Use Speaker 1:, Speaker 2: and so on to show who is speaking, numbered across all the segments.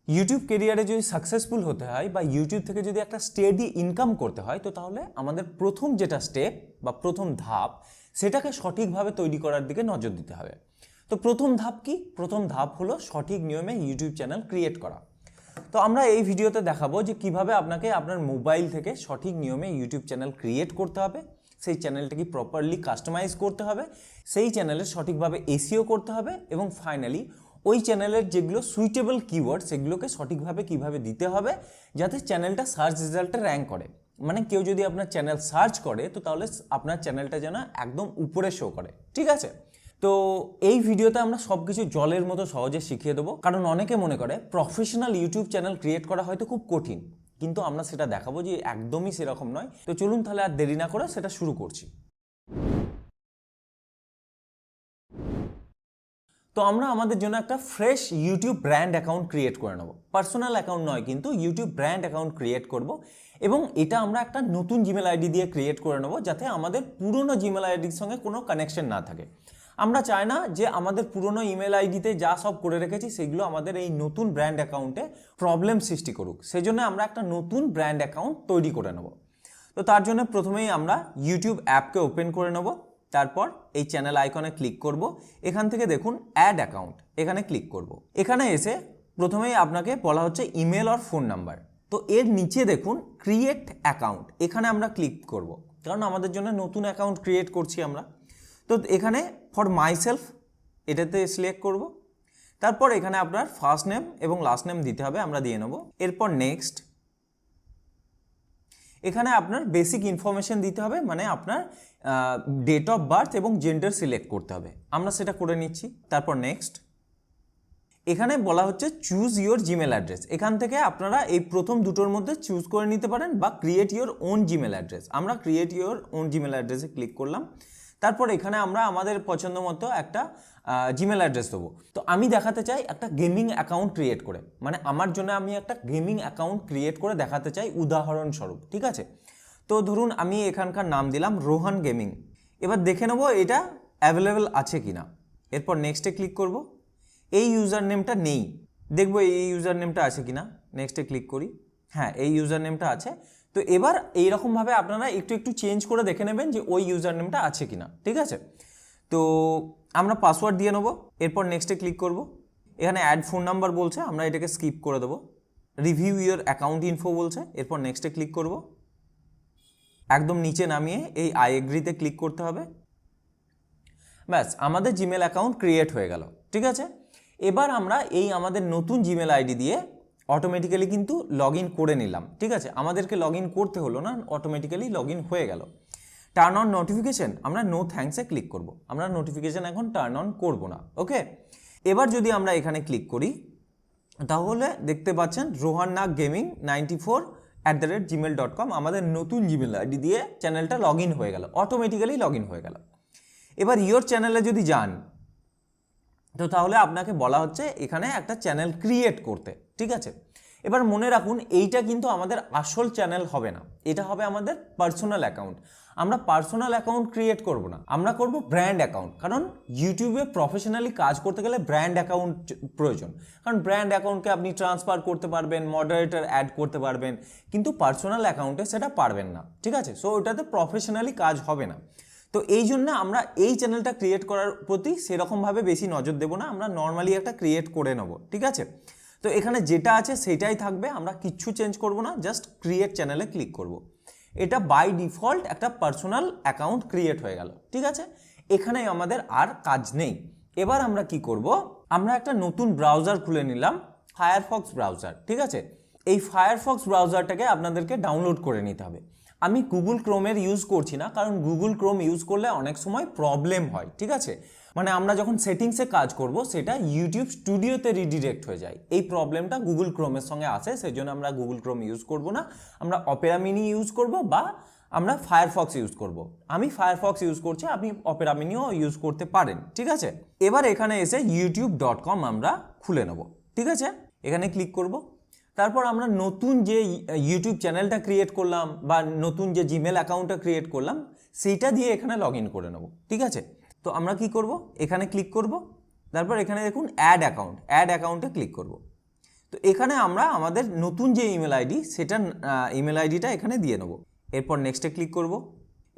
Speaker 1: YouTube ক্যারিয়ারে যদি successful হতে হয় বা ইউটিউব থেকে যদি একটা স্টেডি ইনকাম করতে হয়, তো তাহলে আমাদের প্রথম যেটা স্টেপ বা প্রথম ধাপ, সেটাকে সঠিকভাবে তৈরি করার দিকে নজর দিতে হবে। তো প্রথম ধাপ কি? প্রথম ধাপ হলো সঠিক নিয়মে ইউটিউব চ্যানেল ক্রিয়েট করা। তো আমরা এই ভিডিওতে দেখাবো যে কিভাবে আপনাকে আপনার মোবাইল থেকে সঠিক নিয়মে ইউটিউব চ্যানেল ক্রিয়েট করতে হবে, সেই চ্যানেলটাকে প্রপারলি কাস্টমাইজ করতে হবে, সেই চ্যানেলের সঠিকভাবে এসইও করতে হবে, এবং ফাইনালি ওই চ্যানেলের যেগুলো সুইটেবল কিওয়ার্ড সেগুলোকে সঠিকভাবে কিভাবে দিতে হবে যাতে চ্যানেলটা সার্চ রেজাল্টে র্যাঙ্ক করে। মানে কেউ যদি আপনার চ্যানেল সার্চ করে তো তাহলে আপনার চ্যানেলটা যেন একদম উপরে শো করে, ঠিক আছে? তো এই ভিডিওতে আমরা সব কিছু জলের মতো সহজে শিখিয়ে দেবো, কারণ অনেকে মনে করে প্রফেশনাল ইউটিউব চ্যানেল ক্রিয়েট করা হয়তো খুব কঠিন, কিন্তু আমরা সেটা দেখাবো যে একদমই সেরকম নয়। তো চলুন তাহলে আর দেরি না করে সেটা শুরু করছি। তো আমরা আমাদের জন্য একটা fresh YouTube brand account create করে নেব। পার্সোনাল অ্যাকাউন্ট নয়, কিন্তু ইউটিউব ব্র্যান্ড অ্যাকাউন্ট ক্রিয়েট করব, এবং এটা আমরা একটা নতুন জিমেল আইডি দিয়ে ক্রিয়েট করে নেব যাতে আমাদের পুরনো জিমেল আইডির সঙ্গে কোনো কানেকশন না থাকে। আমরা চাই না যে আমাদের পুরনো ইমেল আইডিতে যা সব করে রেখেছি সেগুলো আমাদের এই নতুন ব্র্যান্ড অ্যাকাউন্টে প্রবলেম সৃষ্টি করুক, সেজন্য আমরা একটা নতুন ব্র্যান্ড অ্যাকাউন্ট তৈরি করে নেব। তো তার জন্য প্রথমেই আমরা ইউটিউব অ্যাপকে ওপেন করে নেব, তারপর এই চ্যানেল আইকনে ক্লিক করব, এখান থেকে দেখুন অ্যাড অ্যাকাউন্ট, এখানে ক্লিক করব। এখানে এসে প্রথমেই আপনাকে বলা হচ্ছে ইমেল আর ফোন নাম্বার। তো এর নিচে দেখুন ক্রিয়েট অ্যাকাউন্ট, এখানে আমরা ক্লিক করব, কারণ আমাদের জন্য নতুন অ্যাকাউন্ট ক্রিয়েট করছি আমরা। তো এখানে ফর মাইসেলফ এটাতে সিলেক্ট করব, তারপর এখানে আপনার ফার্স্ট নেম এবং লাস্ট নেম দিতে হবে, আমরা দিয়ে নেব। এরপর নেক্সট, এখানে আপনার বেসিক ইনফরমেশন দিতে হবে, মানে আপনার ডেট অফ বার্থ এবং জেন্ডার সিলেক্ট করতে হবে, আমরা সেটা করে নিচ্ছি। তারপর নেক্সট, এখানে বলা হচ্ছে চুজ ইয়োর জিমেল অ্যাড্রেস, এখান থেকে আপনারা এই প্রথম দুটোর মধ্যে চুজ করে নিতে পারেন বা create your own Gmail address, আমরা ক্রিয়েট ইয়োর ওন জিমেল অ্যাড্রেসে ক্লিক করলাম। তারপর এখানে আমরা আমাদের পছন্দ মতো একটা জিমেল অ্যাড্রেস দেবো। তো আমি দেখাতে চাই একটা গেমিং অ্যাকাউন্ট ক্রিয়েট করে, মানে আমার জন্য আমি একটা গেমিং অ্যাকাউন্ট ক্রিয়েট করে দেখাতে চাই উদাহরণস্বরূপ, ঠিক আছে? তো ধরুন আমি এখানকার নাম দিলাম রোহান গেমিং। এবার দেখে নেবো এটা অ্যাভেলেবেল আছে কি না। এরপর নেক্সটে ক্লিক করব। এই ইউজার নেমটা নেই, দেখবো এই ইউজার নেমটা আছে কি না। নেক্সটে ক্লিক করি, হ্যাঁ এই ইউজার নেমটা আছে। তো এবার এইরকমভাবে আপনারা একটু একটু চেঞ্জ করে দেখে নেবেন যে ওই ইউজার নেমটা আছে কিনা, ঠিক আছে? তো আমরা পাসওয়ার্ড দিয়ে নেবো, এরপর নেক্সটে ক্লিক করব। এখানে অ্যাড ফোন নাম্বার বলছে, আমরা এটাকে স্কিপ করে দেবো। রিভিউ ইয়োর অ্যাকাউন্ট ইনফো বলছে, এরপর নেক্সটে ক্লিক করব। একদম নিচে নামিয়ে এই আই এগ্রিতে ক্লিক করতে হবে। ব্যাস, আমাদের জিমেল অ্যাকাউন্ট ক্রিয়েট হয়ে গেল, ঠিক আছে? এবার আমরা এই আমাদের নতুন জিমেল আইডি দিয়ে অটোমেটিক্যালি কিন্তু লগ ইন করে নিলাম, ঠিক আছে? আমাদেরকে লগ ইন করতে হলো না, অটোমেটিক্যালি লগ ইন হয়ে গেল। টার্ন অন নোটিফিকেশন, আমরা নো থ্যাঙ্কসে ক্লিক করব, আমরা নোটিফিকেশন এখন টার্ন অন করব না, ওকে? এবার যদি আমরা এখানে ক্লিক করি তাহলে দেখতে পাচ্ছেন রোহান্নাগ গেমিং 94@gmail.com আমাদের নতুন জিমেল আইডি দিয়ে চ্যানেলটা লগ ইন হয়ে গেল, অটোমেটিক্যালি লগ ইন হয়ে গেল। এবার ইয়োর চ্যানেলে যদি যান তো তাহলে আপনাকে বলা হচ্ছে এখানে একটা চ্যানেল ক্রিয়েট করতে, ঠিক আছে? এবার মনে রাখুন এইটা কিন্তু আমাদের আসল চ্যানেল হবে না, এটা হবে আমাদের পার্সোনাল অ্যাকাউন্ট। আমরা পার্সোনাল অ্যাকাউন্ট ক্রিয়েট করব না, আমরা করব ব্র্যান্ড অ্যাকাউন্ট, কারণ ইউটিউবে প্রফেশনালি কাজ করতে গেলে ব্র্যান্ড অ্যাকাউন্ট প্রয়োজন। কারণ ব্র্যান্ড অ্যাকাউন্টকে আপনি ট্রান্সফার করতে পারবেন, মডারেটর অ্যাড করতে পারবেন, কিন্তু পার্সোনাল অ্যাকাউন্টে সেটা পারবেন না, ঠিক আছে? সো ওটাতে প্রফেশনালি কাজ হবে না। তো এই জন্য আমরা এই চ্যানেলটা ক্রিয়েট করার প্রতি সেরকমভাবে বেশি নজর দেবো না, আমরা নর্মালি একটা ক্রিয়েট করে নেব, ঠিক আছে? তো এখানে যেটা আছে সেটাই থাকবে, আমরা কিচ্ছু চেঞ্জ করব না, জাস্ট ক্রিয়েট চ্যানেলে ক্লিক করব। এটা বাই ডিফল্ট একটা পার্সোনাল অ্যাকাউন্ট ক্রিয়েট হয়ে গেল, ঠিক আছে? এখানে আমাদের আর কাজ নেই। এবার আমরা কি করব, আমরা একটা নতুন ব্রাউজার খুলে নিলাম, ফায়ারফক্স ব্রাউজার, ঠিক আছে? এই ফায়ারফক্স ব্রাউজারটাকে আপনাদেরকে ডাউনলোড করে নিতে হবে। আমি গুগল ক্রোমের ইউজ করছি না, কারণ গুগল ক্রোম ইউজ করলে অনেক সময় প্রবলেম হয়, ঠিক আছে? মানে আমরা যখন সেটিংসে কাজ করব সেটা ইউটিউব স্টুডিওতে রিডিরেক্ট হয়ে যায়, এই প্রবলেমটা গুগল ক্রোমের সঙ্গে আসে, সেই জন্য আমরা গুগল ক্রোম ইউজ করব না, আমরা অপেরা মিনি ইউজ করব বা আমরা ফায়ারফক্স ইউজ করব। আমি ফায়ারফক্স ইউজ করছি, আপনি অপেরা মিনিও ইউজ করতে পারেন, ঠিক আছে? এবার এখানে এসে youtube.com আমরা খুলে নেব, ঠিক আছে? এখানে ক্লিক করব। তারপর আমরা নতুন যে ইউটিউব চ্যানেলটা ক্রিয়েট করলাম বা নতুন যে জিমেল অ্যাকাউন্টটা ক্রিয়েট করলাম সেইটা দিয়ে এখানে লগ ইন করে নেব, ঠিক আছে? তো আমরা কি করব, এখানে ক্লিক করব, তারপর এখানে দেখুন অ্যাড অ্যাকাউন্ট, অ্যাড অ্যাকাউন্টে ক্লিক করব। তো এখানে আমরা আমাদের নতুন যে ইমেল আইডি সেটা ইমেল আইডিটা এখানে দিয়ে নেব। এরপর নেক্সটে ক্লিক করব।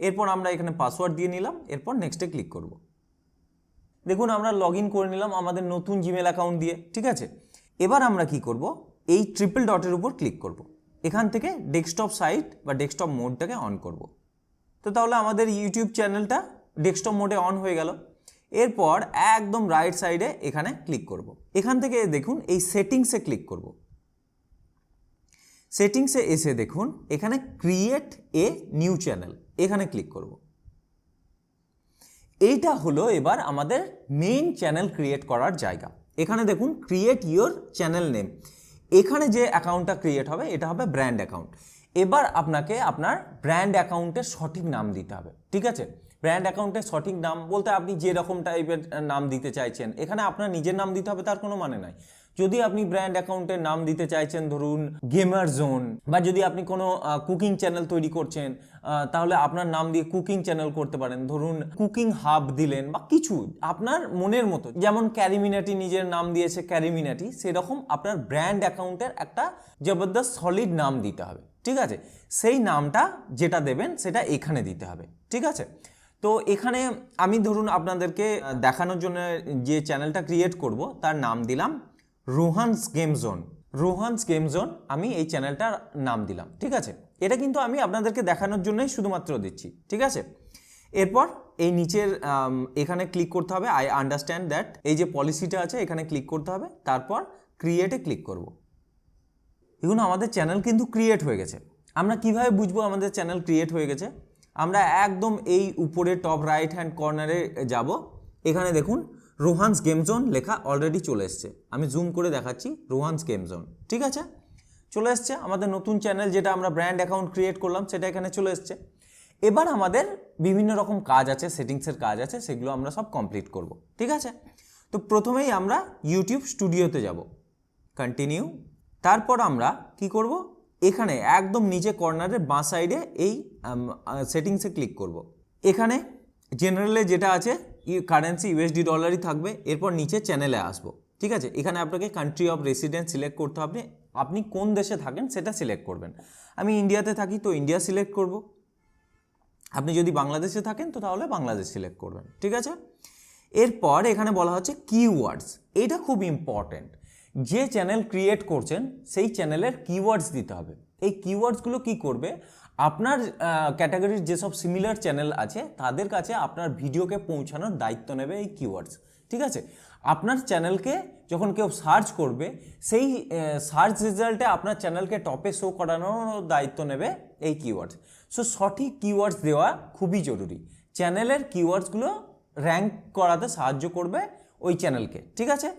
Speaker 1: এরপর আমরা এখানে পাসওয়ার্ড দিয়ে নিলাম, এরপর নেক্সটে ক্লিক করব। দেখুন আমরা লগ ইন করে নিলাম আমাদের নতুন জিমেল অ্যাকাউন্ট দিয়ে, ঠিক আছে। এবার আমরা কি করব, এই ট্রিপল ডটের উপর ক্লিক করব। এখান থেকে ডেস্কটপ সাইট বা ডেস্কটপ মোডটাকে অন করব। তো তাহলে আমাদের ইউটিউব চ্যানেলটা ডেস্কটপ মোডে অন হয়ে গেল। এরপর একদম রাইট সাইডে এখানে ক্লিক করব। এখান থেকে দেখুন এই সেটিংসে ক্লিক করব। সেটিংসে এসে দেখুন এখানে ক্রিয়েট এ নিউ চ্যানেল, এখানে ক্লিক করব। এইটা হলো এবার আমাদের মেইন চ্যানেল ক্রিয়েট করার জায়গা। এখানে দেখুন ক্রিয়েট ইওর চ্যানেল নেম, এখানে যে অ্যাকাউন্টটা ক্রিয়েট হবে এটা হবে ব্র্যান্ড অ্যাকাউন্ট। এবার আপনাকে আপনার ব্র্যান্ড অ্যাকাউন্টের সঠিক নাম দিতে হবে, ঠিক আছে। ব্র্যান্ড অ্যাকাউন্টের সঠিক নাম বলতে আপনি যেরকম টাইপের নাম দিতে চাইছেন, এখানে আপনার নিজের নাম দিতে হবে তার কোনো মানে নাই। যদি আপনি ব্র্যান্ড অ্যাকাউন্টের নাম দিতে চাইছেন ধরুন গেমার জোন, বা যদি আপনি কোনো কুকিং চ্যানেল তৈরি করছেন তাহলে আপনার নাম দিয়ে কুকিং চ্যানেল করতে পারেন, ধরুন কুকিং হাব দিলেন বা কিছু আপনার মনের মতো, যেমন ক্যারিমিনাটি নিজের নাম দিয়েছে ক্যারিমিনাটি, সেরকম আপনার ব্র্যান্ড অ্যাকাউন্টের একটা জবরদস্ত সলিড নাম দিতে হবে, ঠিক আছে। সেই নামটা যেটা দেবেন সেটা এখানে দিতে হবে, ঠিক আছে। তো এখানে আমি ধরুন আপনাদেরকে দেখানোর জন্য যে চ্যানেলটা ক্রিয়েট করব তার নাম দিলাম Rohan's game zone. Rohan's game zone আমি এই চ্যানেলটার নাম দিলাম, ঠিক আছে। এটা কিন্তু আমি আপনাদেরকে দেখানোর জন্যই শুধুমাত্র দিচ্ছি, ঠিক আছে। এরপর এই নিচের এখানে ক্লিক করতে হবে, আই আন্ডারস্ট্যান্ড দ্যাট, এই যে পলিসিটা আছে এখানে ক্লিক করতে হবে, তারপর ক্রিয়েটে ক্লিক করব। দেখুন আমাদের চ্যানেল কিন্তু ক্রিয়েট হয়ে গেছে। আমরা কিভাবে বুঝবো আমাদের চ্যানেল ক্রিয়েট হয়ে গেছে? আমরা একদম এই উপরে টপ রাইট হ্যান্ড কর্নারে যাব, এখানে দেখুন রোহানস গেম জোন লেখা অলরেডি চলে এসছে। আমি জুম করে দেখাচ্ছি, রোহানস গেম জোন, ঠিক আছে, চলে এসছে। আমাদের নতুন চ্যানেল যেটা আমরা ব্র্যান্ড অ্যাকাউন্ট ক্রিয়েট করলাম সেটা এখানে চলে এসছে। এবার আমাদের বিভিন্ন রকম কাজ আছে, সেটিংসের কাজ আছে, সেগুলো আমরা সব কমপ্লিট করব, ঠিক আছে। তো প্রথমেই আমরা ইউটিউব স্টুডিওতে যাব, কন্টিনিউ। তারপর আমরা কি করব, এখানে একদম নিচে কর্নারের বাঁ সাইডে এই সেটিংসে ক্লিক করব। এখানে জেনারেলে যেটা আছে কারেন্সি ইউএসডি ডলারই থাকবে। এরপর নিচে চ্যানেলে আসবো, ঠিক আছে। এখানে আপনাকে কান্ট্রি অফ রেসিডেন্স সিলেক্ট করতে হবে, আপনি কোন দেশে থাকেন সেটা সিলেক্ট করবেন। আমি ইন্ডিয়াতে থাকি তো ইন্ডিয়া সিলেক্ট করব। আপনি যদি বাংলাদেশে থাকেন তো তাহলে বাংলাদেশ সিলেক্ট করবেন, ঠিক আছে। এরপর এখানে বলা হচ্ছে কিওয়ার্ডস, এটা খুব ইম্পর্টেন্ট। যে চ্যানেল ক্রিয়েট করছেন সেই চ্যানেলের কিওয়ার্ডস দিতে হবে। এই কিওয়ার্ডসগুলো কি করবে, আপনার ক্যাটাগরির যেসব সিমিলার চ্যানেল আছে তাদের কাছে আপনার ভিডিওকে পৌঁছানোর দায়িত্ব নেবে এই কিওয়ার্ডস, ঠিক আছে। আপনার চ্যানেলকে যখন কেউ সার্চ করবে সেই সার্চ রেজাল্টে আপনার চ্যানেলকে টপে শো করানোর দায়িত্ব নেবে এই কিওয়ার্ডস। সো সঠিক কিওয়ার্ডস দেওয়া খুবই জরুরি। চ্যানেলের কিওয়ার্ডসগুলো র্যাঙ্ক করাতে সাহায্য করবে ওই চ্যানেলকে, ঠিক আছে।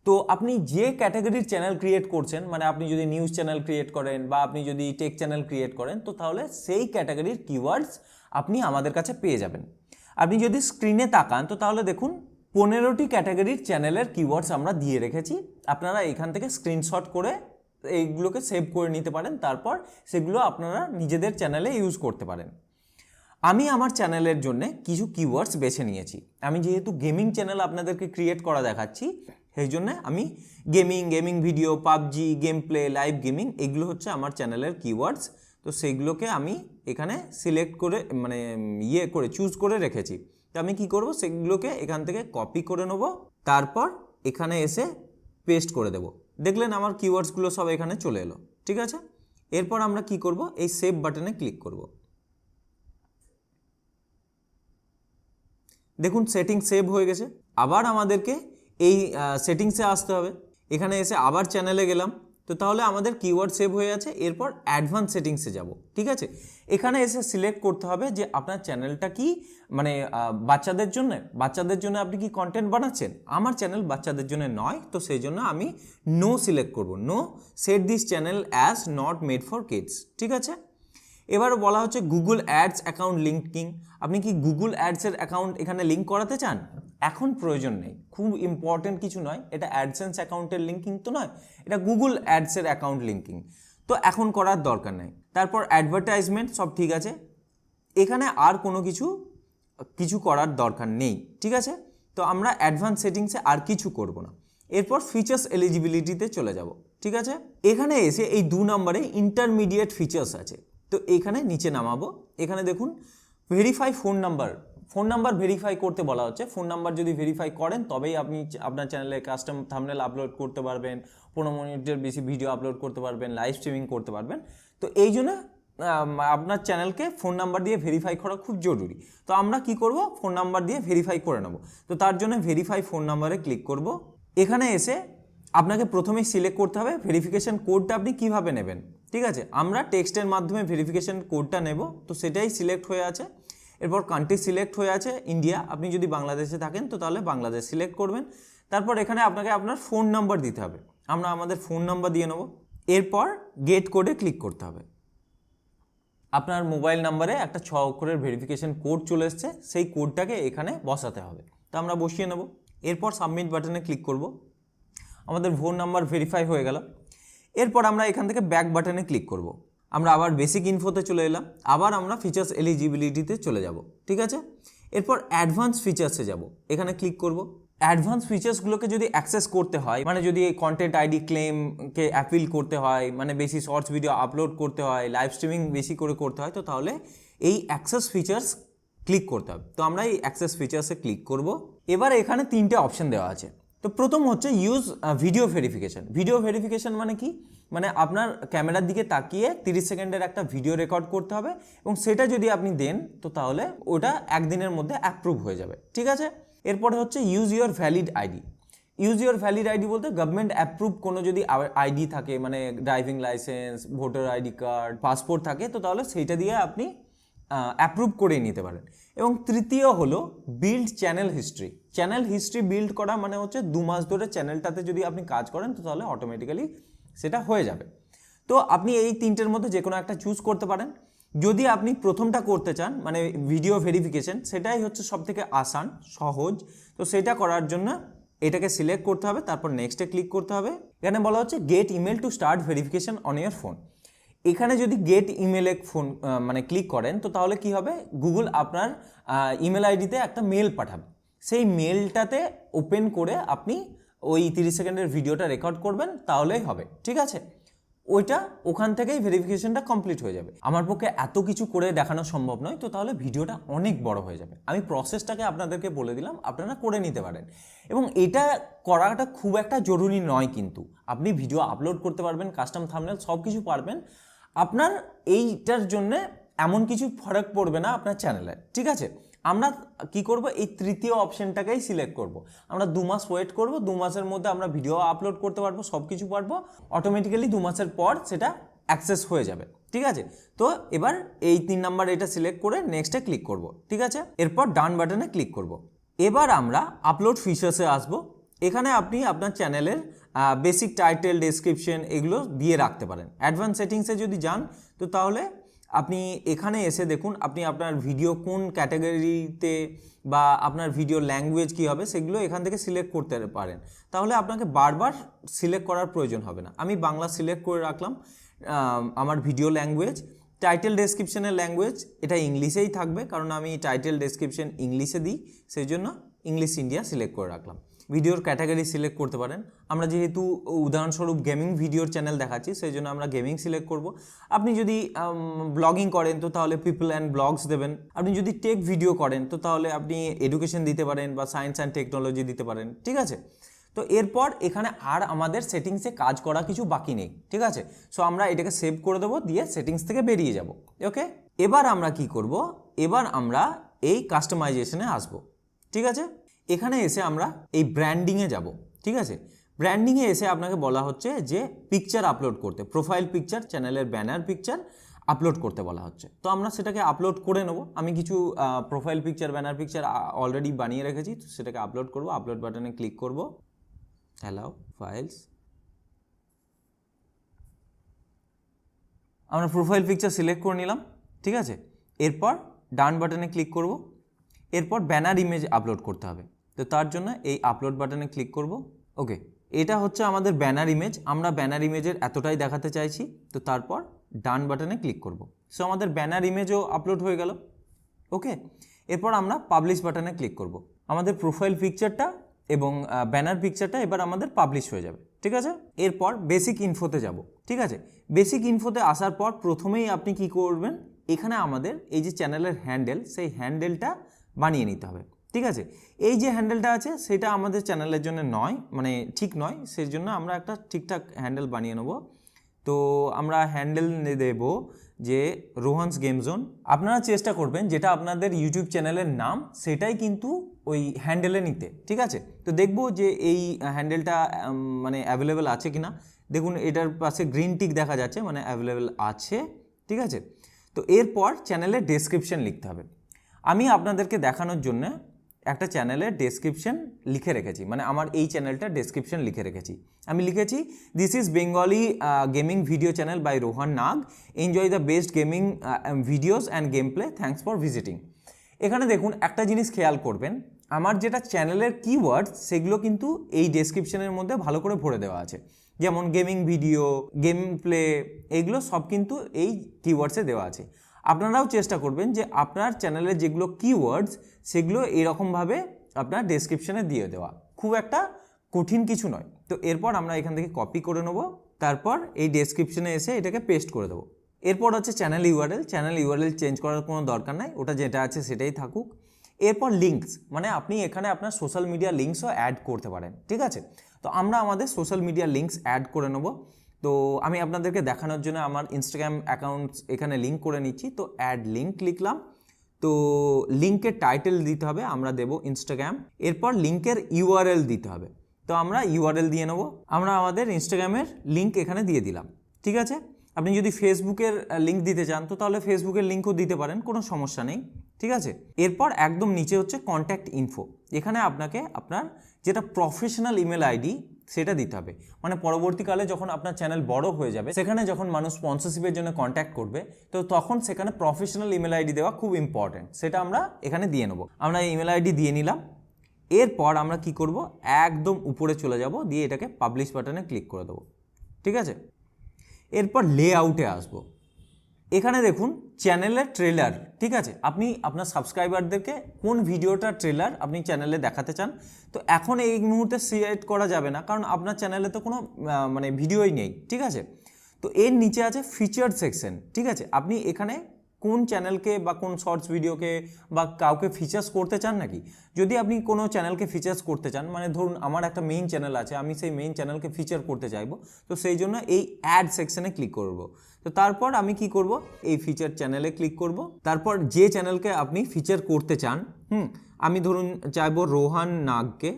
Speaker 1: তো আপনি যে ক্যাটাগরির চ্যানেল ক্রিয়েট করছেন, মানে আপনি যদি নিউজ চ্যানেল ক্রিয়েট করেন বা আপনি যদি টেক চ্যানেল ক্রিয়েট করেন, তো তাহলে সেই ক্যাটাগরির কিওয়ার্ডস আপনি আমাদের কাছে পেয়ে যাবেন। আপনি যদি স্ক্রিনে তাকান তো তাহলে দেখুন 15টি ক্যাটাগরির চ্যানেলের কিওয়ার্ডস আমরা দিয়ে রেখেছি। আপনারা এখান থেকে স্ক্রিনশট করে এইগুলোকে সেভ করে নিতে পারেন, তারপর সেগুলো আপনারা নিজেদের চ্যানেলে ইউজ করতে পারেন। আমি আমার চ্যানেলের জন্য কিছু কিওয়ার্ডস বেছে নিয়েছি। আমি যেহেতু গেমিং চ্যানেল আপনাদেরকে ক্রিয়েট করা দেখাচ্ছি, সেই জন্য আমি gaming video, PUBG, game play, live gaming, এগুলো হচ্ছে আমার চ্যানেলের কিওয়ার্ডস। তো সেইগুলোকে আমি এখানে সিলেক্ট করে মানে চুজ করে রেখেছি। তো আমি কি করব, সেগুলোকে এখান থেকে কপি করে নেব, তারপর এখানে এসে পেস্ট করে দেব। দেখলেন আমার কিওয়ার্ডসগুলো সব এখানে চলে এলো, ঠিক আছে। এরপর আমরা কি করব, এই সেভ বাটনে ক্লিক করব। দেখুন সেটিং সেভ হয়ে গেছে। আবার আমাদেরকে এই সেটিংসে আসতে হবে। এখানে এসে আবার চ্যানেলে গেলাম, তো তাহলে আমাদের কিওয়ার্ড সেভ হয়ে আছে। এরপর অ্যাডভান্স সেটিংসে যাব, ঠিক আছে। এখানে এসে সিলেক্ট করতে হবে যে আপনার চ্যানেলটা কি মানে বাচ্চাদের জন্য আপনি কি কন্টেন্ট বানাচ্ছেন। আমার চ্যানেল বাচ্চাদের জন্য নয়, তো সেই জন্য আমি নো সিলেক্ট করব, no set this channel as not made for kids, ঠিক আছে। এবার বলা হচ্ছে গুগল অ্যাডস অ্যাকাউন্ট লিঙ্কিং। আপনি কি গুগল অ্যাডসের অ্যাকাউন্ট এখানে লিঙ্ক করাতে চান? এখন প্রয়োজন নেই, খুব ইম্পর্টেন্ট কিছু নয়। এটা অ্যাডসেন্স অ্যাকাউন্টের লিঙ্কিং তো নয়, এটা গুগল অ্যাডসের অ্যাকাউন্ট লিঙ্কিং, তো এখন করার দরকার নেই। তারপর অ্যাডভার্টাইজমেন্ট সব ঠিক আছে, এখানে আর কোনো কিছু করার দরকার নেই, ঠিক আছে। তো আমরা অ্যাডভান্স সেটিংসে আর কিছু করব না। এরপর ফিচার্স এলিজিবিলিটিতে চলে যাব, ঠিক আছে। এখানে এসে এই 2 নম্বরে ইন্টারমিডিয়েট ফিচার্স আছে, তো এখানে নিচে নামাবো। এখানে দেখুন ভেরিফাই ফোন নাম্বার ভেরিফাই করতে বলা হচ্ছে। ফোন নাম্বার যদি ভেরিফাই করেন তবেই আপনি আপনার চ্যানেলে কাস্টম থাম্বনেল আপলোড করতে পারবেন, 15 মিনিটের বেশি ভিডিও আপলোড করতে পারবেন, লাইভ স্ট্রিমিং করতে পারবেন। তো এই জন্য আপনার চ্যানেলকে ফোন নাম্বার দিয়ে ভেরিফাই করা খুব জরুরি। তো আমরা কি করব, ফোন নাম্বার দিয়ে ভেরিফাই করে নেব। তো তার জন্য ভেরিফাই ফোন নাম্বারে ক্লিক করব। এখানে এসে আপনাকে প্রথমেই সিলেক্ট করতে হবে ভেরিফিকেশন কোডটা আপনি কিভাবে নেবেন। ঠিক আছে, আমরা টেক্সটের মাধ্যমে ভেরিফিকেশন কোডটা নেব, তো সেটাই সিলেক্ট হয়ে আছে। এরপর কান্ট্রি সিলেক্ট হয়ে আছে ইন্ডিয়া, আপনি যদি বাংলাদেশে থাকেন তো তাহলে বাংলাদেশ সিলেক্ট করবেন। তারপর এখানে আপনাকে আপনার ফোন নাম্বার দিতে হবে, আমরা আমাদের ফোন নাম্বার দিয়ে নেব। এরপর গেট কোডে ক্লিক করতে হবে। আপনার মোবাইল নাম্বারে একটা 6 অক্ষরের ভেরিফিকেশন কোড চলে এসছে, সেই কোডটাকে এখানে বসাতে হবে, তো আমরা বসিয়ে নেব। এরপর সাবমিট বাটনে ক্লিক করব। আমাদের ফোন নাম্বার ভেরিফাই হয়ে গেল। এরপর আমরা এখান থেকে ব্যাক বাটনে ক্লিক করব। আমরা আবার বেসিক ইনফোতে চলে এলাম, আবার আমরা ফিচার্স এলিজিবিলিটিতে চলে যাব। ঠিক আছে, এরপর অ্যাডভান্স ফিচার্সে যাব, এখানে ক্লিক করব। অ্যাডভান্স ফিচার্সগুলোকে যদি অ্যাক্সেস করতে হয়, মানে যদি কন্টেন্ট আইডি ক্লেমকে অ্যাপিল করতে হয়, মানে বেশি শর্টস ভিডিও আপলোড করতে হয়, লাইভ স্ট্রিমিং বেশি করে করতে হয়, তো তাহলে এই অ্যাক্সেস ফিচার্স ক্লিক করতে হবে। তো আমরা এই অ্যাক্সেস ফিচার্সে ক্লিক করব। এবার এখানে 3টে অপশন দেওয়া আছে। তো প্রথম হচ্ছে use video verification. Video verification মানে কি, মানে আপনার ক্যামেরার দিকে তাকিয়ে 30 সেকেন্ডের একটা ভিডিও রেকর্ড করতে হবে, এবং সেটা যদি আপনি দেন তো তাহলে ওটা একদিনের মধ্যে অ্যাপ্রুভ হয়ে যাবে। ঠিক আছে, এরপরে হচ্ছে use your valid ID. Use your valid ID বলতে গভর্নমেন্ট অ্যাপ্রুভ কোনো যদি আইডি থাকে, মানে driving licence, voter ID card, passport থাকে, তো তাহলে সেইটা দিয়ে আপনি অ্যাপ্রুভ করে নিতে পারেন। এবং তৃতীয় হলো build channel history. Channel history build করা মানে হচ্ছে 2 মাস ধরে চ্যানেলটাতে যদি আপনি কাজ করেন তো তাহলে অটোমেটিক্যালি সেটা হয়ে যাবে। তো আপনি এই 3টের মধ্যে যে কোনো একটা চুজ করতে পারেন। যদি আপনি প্রথমটা করতে চান, মানে ভিডিও ভেরিফিকেশন, সেটাই হচ্ছে সবথেকে আসান সহজ। তো সেটা করার জন্য এটাকে সিলেক্ট করতে হবে, তারপর নেক্সটে ক্লিক করতে হবে। এখানে বলা হচ্ছে get email to start verification on your phone. এখানে যদি গেট ইমেলে ফোন মানে ক্লিক করেন তো তাহলে কি হবে, গুগল আপনার ইমেল আইডিতে একটা মেল পাঠাবে। সেই মেলটাতে ওপেন করে আপনি ওই 30 সেকেন্ডের ভিডিওটা রেকর্ড করবেন, তাহলেই হবে। ঠিক আছে, ওইটা ওখান থেকেই ভেরিফিকেশনটা কমপ্লিট হয়ে যাবে। আমার পক্ষে এত কিছু করে দেখানো সম্ভব নয়, তো তাহলে ভিডিওটা অনেক বড় হয়ে যাবে। আমি প্রসেসটাকে আপনাদেরকে বলে দিলাম, আপনারা করে নিতে পারেন। এবং এটা করাটা খুব একটা জরুরি নয়, কিন্তু আপনি ভিডিও আপলোড করতে পারবেন, কাস্টম থাম্বনেল সব কিছু পারবেন। আপনার এইটার জন্যে এমন কিছু ফরক পড়বে না আপনার চ্যানেলে। ঠিক আছে, আমরা কি করব, এই তৃতীয় অপশনটাকেই সিলেক্ট করব। আমরা 2 মাস ওয়েট করব, 2 মাসের মধ্যে আমরা ভিডিও আপলোড করতে পারবো, সব কিছু পারবো। অটোমেটিক্যালি 2 মাসের পর সেটা অ্যাক্সেস হয়ে যাবে। ঠিক আছে, তো এবার এই 3 নাম্বার এটা সিলেক্ট করে নেক্সটে ক্লিক করব। ঠিক আছে, এরপর ডান বাটনে ক্লিক করব। এবার আমরা আপলোড ফিচার্সে আসব। এখানে আপনি আপনার চ্যানেলের বেসিক টাইটেল, ডেসক্রিপশন এগুলো দিয়ে রাখতে পারেন। অ্যাডভান্স সেটিংসে যদি যান তো তাহলে আপনি এখানে এসে দেখুন আপনি আপনার ভিডিও কোন ক্যাটাগরিতে বা আপনার ভিডিও ল্যাঙ্গুয়েজ কী হবে সেগুলো এখান থেকে সিলেক্ট করতে পারেন। তাহলে আপনাকে বারবার সিলেক্ট করার প্রয়োজন হবে না। আমি বাংলা সিলেক্ট করে রাখলাম আমার ভিডিও ল্যাঙ্গুয়েজ। টাইটেল ডেসক্রিপশনের ল্যাঙ্গুয়েজ এটা ইংলিশেই থাকবে, কারণ আমি টাইটেল ডেসক্রিপশন ইংলিশে দিই, সেই জন্য ইংলিশ ইন্ডিয়া সিলেক্ট করে রাখলাম। ভিডিওর ক্যাটাগরি সিলেক্ট করতে পারেন। আমরা যেহেতু উদাহরণস্বরূপ গেমিং ভিডিওর চ্যানেল দেখাচ্ছি, সেই জন্য আমরা গেমিং সিলেক্ট করব। আপনি যদি ব্লগিং করেন তো তাহলে পিপল অ্যান্ড ব্লগস দেবেন। আপনি যদি টেক ভিডিও করেন তো তাহলে আপনি এডুকেশন দিতে পারেন বা সায়েন্স অ্যান্ড টেকনোলজি দিতে পারেন। ঠিক আছে, তো এরপর এখানে আর আমাদের সেটিংসে কাজ করা কিছু বাকি নেই। ঠিক আছে, সো আমরা এটাকে সেভ করে দেবো, দিয়ে সেটিংস থেকে বেরিয়ে যাব। ওকে, এবার আমরা কি করব, এবার আমরা এই কাস্টমাইজেশনে আসব। ঠিক আছে, এখানে এসে আমরা এই ব্র্যান্ডিংয়ে যাব। ঠিক আছে, ব্র্যান্ডিংয়ে এসে আপনাকে বলা হচ্ছে যে পিকচার আপলোড করতে, প্রোফাইল পিকচার, চ্যানেলের ব্যানার পিকচার আপলোড করতে বলা হচ্ছে। তো আমরা সেটাকে আপলোড করে নেব। আমি কিছু profile picture, banner picture already বানিয়ে রেখেছি, তো সেটাকে আপলোড করব। আপলোড বাটনে ক্লিক করব, অ্যালাউ ফাইলস। আমরা প্রোফাইল পিকচার সিলেক্ট করে নিলাম। ঠিক আছে, এরপর ডান বাটনে ক্লিক করব। এরপর ব্যানার ইমেজ আপলোড করতে হবে, তো তার জন্য এই আপলোড বাটনে ক্লিক করব। ওকে, এটা হচ্ছে আমাদের ব্যানার ইমেজ। আমরা ব্যানার ইমেজের এতটাই দেখাতে চাইছি, তো তারপর ডান বাটনে ক্লিক করব। সো আমাদের ব্যানার ইমেজও আপলোড হয়ে গেল। ওকে, এরপর আমরা পাবলিশ বাটনে ক্লিক করব। আমাদের প্রোফাইল পিকচারটা এবং ব্যানার পিকচারটা এবার আমাদের পাবলিশ হয়ে যাবে। ঠিক আছে। এরপর বেসিক ইনফোতে যাব, ঠিক আছে। বেসিক ইনফোতে আসার পর প্রথমেই আপনি কি করবেন, এখানে আমাদের এই যে চ্যানেলের হ্যান্ডেল, সেই হ্যান্ডেলটা বানিয়ে নিতে হবে, ঠিক আছে। এই যে হ্যান্ডেলটা আছে সেটা আমাদের চ্যানেলের জন্য নয়, মানে ঠিক নয়, সেই জন্য আমরা একটা ঠিকঠাক হ্যান্ডেল বানিয়ে নেব। তো আমরা হ্যান্ডেল দেব যে রোহানস গেম জোন। আপনারা চেষ্টা করবেন যেটা আপনাদের ইউটিউব চ্যানেলের নাম সেটাই কিন্তু ওই হ্যান্ডেলে নিতে, ঠিক আছে। তো দেখব যে এই হ্যান্ডেলটা মানে অ্যাভেলেবেল আছে কি না। দেখুন এটার পাশে গ্রিন টিক দেখা যাচ্ছে, মানে অ্যাভেলেবেল আছে, ঠিক আছে। তো এরপর চ্যানেলের ডেসক্রিপশন লিখতে হবে। আমি আপনাদেরকে দেখানোর জন্য একটা চ্যানেলের ডেসক্রিপশন লিখে রেখেছি, মানে আমার এই চ্যানেলটা ডেসক্রিপশন লিখে রেখেছি। আমি লিখেছি this is Bengali gaming video channel by Rohan Nag, enjoy the best gaming videos and gameplay, thanks for visiting. এখানে দেখুন একটা জিনিস খেয়াল করবেন, আমার যেটা চ্যানেলের কিওয়ার্ডস সেগুলো কিন্তু এই ডেসক্রিপশনের মধ্যে ভালো করে ভরে দেওয়া আছে। যেমন গেমিং ভিডিও, গেম প্লে, এগুলো সব কিন্তু এই কিওয়ার্ডসে দেওয়া আছে। আপনারাও চেষ্টা করবেন যে আপনার চ্যানেলের যেগুলো কিওয়ার্ডস সেগুলো এরকমভাবে আপনার ডেসক্রিপশনে দিয়ে দেওয়া, খুব একটা কঠিন কিছু নয়। তো এরপর আমরা এখান থেকে কপি করে নেব, তারপর এই ডেসক্রিপশনে এসে এটাকে পেস্ট করে দেবো। এরপর হচ্ছে channel URL. Channel URL change করার কোনো দরকার নাই, ওটা যেটা আছে সেটাই থাকুক। এরপর লিঙ্কস, মানে আপনি এখানে আপনার সোশ্যাল মিডিয়া লিঙ্কসও অ্যাড করতে পারেন, ঠিক আছে। তো আমরা আমাদের সোশ্যাল মিডিয়া লিঙ্কস অ্যাড করে নেব। তো আমি আপনাদেরকে দেখানোর জন্য আমার ইনস্টাগ্রাম অ্যাকাউন্টস এখানে লিঙ্ক করে নিচ্ছি। তো অ্যাড লিঙ্ক লিখলাম। তো লিঙ্কের টাইটেল দিতে হবে, আমরা দেব ইনস্টাগ্রাম। এরপর লিঙ্কের ইউআরএল দিতে হবে, তো আমরা ইউআরএল দিয়ে নেব। আমরা আমাদের ইনস্টাগ্রামের লিঙ্ক এখানে দিয়ে দিলাম, ঠিক আছে। আপনি যদি ফেসবুকের লিঙ্ক দিতে চান তো তাহলে ফেসবুকের লিঙ্কও দিতে পারেন, কোনো সমস্যা নেই, ঠিক আছে। এরপর একদম নিচে হচ্ছে কন্ট্যাক্ট ইনফো। এখানে আপনাকে আপনার যেটা প্রফেশনাল ইমেল আইডি সেটা দিতে হবে, মানে পরবর্তীকালে যখন আপনার চ্যানেল বড় হয়ে যাবে, সেখানে যখন মানুষ স্পন্সরশিপের জন্য কন্ট্যাক্ট করবে, তো তখন সেখানে প্রফেশনাল ইমেল আইডি দেওয়া খুব ইম্পর্টেন্ট, সেটা আমরা এখানে দিয়ে নেব। আমরা ইমেল আইডি দিয়ে নিলাম। এরপর আমরা কি করব, একদম উপরে চলে যাব, দিয়ে এটাকে পাবলিশ বাটনে ক্লিক করে দেবো, ঠিক আছে। এরপর লেআউটে আসবো। এখানে দেখুন চ্যানেলের ট্রেলার, ঠিক আছে। আপনি আপনার সাবস্ক্রাইবারদেরকে কোন ভিডিওটার ট্রেলার আপনি চ্যানেলে দেখাতে চান, তো এখন এই মুহূর্তে সিলেক্ট করা যাবে না, কারণ আপনার চ্যানেলে তো কোনো মানে ভিডিওই নেই, ঠিক আছে। তো এর নিচে আছে ফিচার সেকশন, ঠিক আছে। আপনি এখানে কোন চ্যানেলকে বা কোন শর্টস ভিডিওকে বা কাউকে ফিচার্স করতে চান নাকি। যদি আপনি কোনো চ্যানেলকে ফিচার্স করতে চান, মানে ধরুন আমার একটা মেইন চ্যানেল আছে, আমি সেই মেইন চ্যানেলকে ফিচার করতে চাইবো, তো সেই জন্য এই অ্যাড সেকশনে ক্লিক করব। তো তারপর আমি কি করব, এই ফিচার চ্যানেলে ক্লিক করব। তারপর যে চ্যানেলকে আপনি ফিচার করতে চান, আমি ধরুন চাইবো রোহান নাগকে,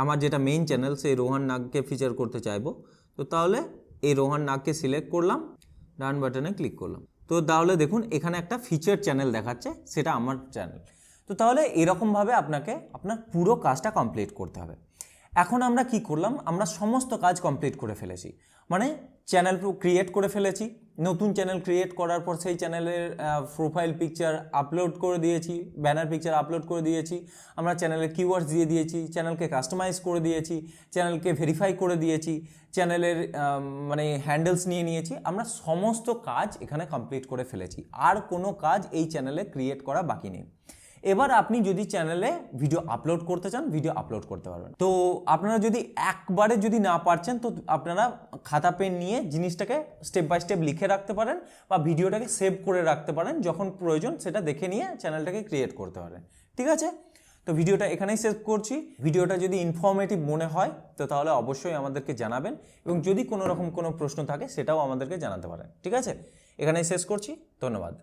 Speaker 1: আমার যেটা মেইন চ্যানেল সেই রোহান নাগকে ফিচার করতে চাইবো। তো তাহলে এই রোহান নাগকে সিলেক্ট করলাম, ডান বাটনে ক্লিক করলাম। তো তাহলে দেখুন এখানে একটা ফিচার চ্যানেল দেখাচ্ছে, সেটা আমার চ্যানেল। তো তাহলে এরকমভাবে আপনাকে আপনার পুরো কাজটা কমপ্লিট করতে হবে। এখন আমরা কি করলাম, আমরা সমস্ত কাজ কমপ্লিট করে ফেলেছি, মানে চ্যানেল ক্রিয়েট করে ফেলেছি। নতুন চ্যানেল ক্রিয়েট করার পর সেই চ্যানেলের প্রোফাইল পিকচার আপলোড করে দিয়েছি, ব্যানার পিকচার আপলোড করে দিয়েছি, আমরা চ্যানেলের কিওয়ার্ডস দিয়ে দিয়েছি, চ্যানেলকে কাস্টমাইজ করে দিয়েছি, চ্যানেলকে ভেরিফাই করে দিয়েছি, চ্যানেলের মানে হ্যান্ডেলস নিয়ে নিয়েছি। আমরা সমস্ত কাজ এখানে কমপ্লিট করে ফেলেছি, আর কোনো কাজ এই চ্যানেলে ক্রিয়েট করা বাকি নেই। এবার আপনি যদি চ্যানেলে ভিডিও আপলোড করতে চান, ভিডিও আপলোড করতে পারবেন। তো আপনারা যদি একবারে যদি না পারছেন, তো আপনারা খাতা পেন নিয়ে জিনিসটাকে স্টেপ বাই স্টেপ লিখে রাখতে পারেন, বা ভিডিওটাকে সেভ করে রাখতে পারেন, যখন প্রয়োজন সেটা দেখে নিয়ে চ্যানেলটাকে ক্রিয়েট করতে পারেন, ঠিক আছে। তো ভিডিওটা এখানেই শেষ করছি। ভিডিওটা যদি ইনফরমেটিভ মনে হয় তো তাহলে অবশ্যই আমাদেরকে জানাবেন, এবং যদি কোনো রকম কোনো প্রশ্ন থাকে সেটাও আমাদেরকে জানাতে পারেন, ঠিক আছে। এখানেই শেষ করছি, ধন্যবাদ।